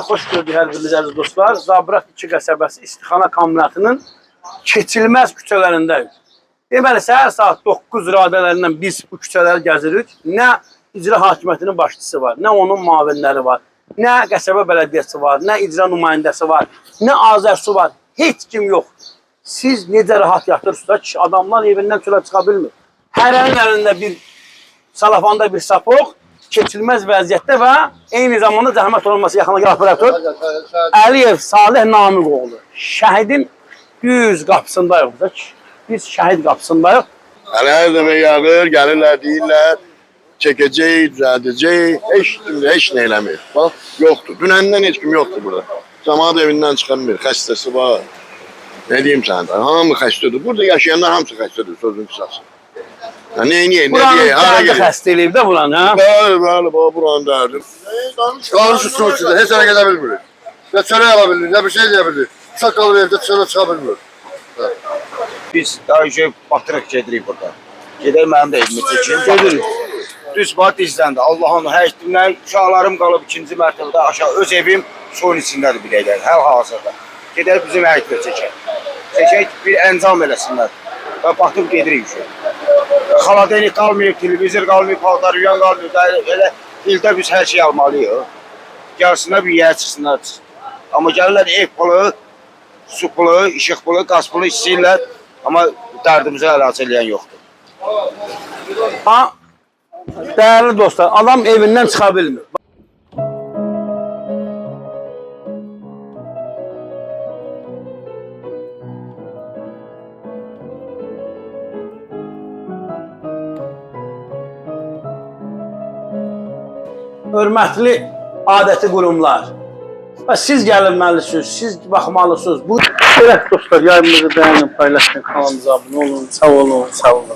xoş gördük hər biriniz əziz dostlar. Zabrat 2 qəsəbəsi İstixana kombinatının keçilməz küçələrindəyik. Deməli, səhər saat 9 radələrindən biz bu küçələri gəzirik. Nə icra hakimiyyətinin başçısı var, nə onun müavinləri var, nə qəsəbə bələdiyyəsi var, nə icra nümayəndəsi var, nə Azərsu var. Heç kim yoxdur. Siz necə rahat yatırsınız ki, adamlar evindən çölə çıxa bilmir. Hərənin əlində bir salafanda bir sapoq, keçilməz vəziyyətdə və eyni zamanda zəhmət olunması yaxınlıqda operator Əliyev Salih Namiq oğlu. Şəhidin düz qapısındayıq. Biz şəhid qapısındayıq. Hər dəfə yağır, gəlirlər, deyirlər, çəkəcək, düzədəcək, heç nə eləmir. Bax, yoxdur. Dünəndən heç kim yoxdur burada. Camaat evindən çıxarmır, xəstəsi var. Ne diyeyim sana? Hamı xəstədir. Burada yaşayanlar hamısı xəstədir, sözün qısası. Ya neyin, ne diye? Buranın dərdi xəstəliyib də buranın, ha? Bəli, buranın dərdi. Qalmış üstü uçudur, heç hərəkət edə bilmirik. Ne çölə yala bilmirik, ne bir şey deyə bilmirik. Uşaq qalır evdə çölə çıxa bilmirik. Biz daha önce batırıq gedirik burada. Gedək mənim də evimi çəkin. Gedirik. Düz var dizləndi. Allah'ın həkimdən uşaqlarım qalıb ikinci mərtəbədə aşağı. Öz evim suyun içindədir bir dəqiqə, hər hazırda. Gedək bizim həkimə çəkək. Çəkək bir əncam eləsinlər. Və batıb gedirik şu. Xaladenik qalmayıb, televizor qalmayıb, paltar yüyən qalmayıb. Elə ildə biz hər şey almalıyıq. Gəlsinlər bir yerə çıxsınlar. Amma gəlirlər ev pulu, su pulu, işıq pulu, qaz pulu istəyirlər. Amma dərdimizə əlac eləyən yoxdur. Ha, değerli dostlar, adam evindən çıxa bilmir. Hörmətli adəti qurumlar, siz gəlməlisiniz, siz baxmalısınız. Bu evet dostlar, yayımızı beğenin, paylaşın, kanalımıza abone olun, sağ olun, sağ olun.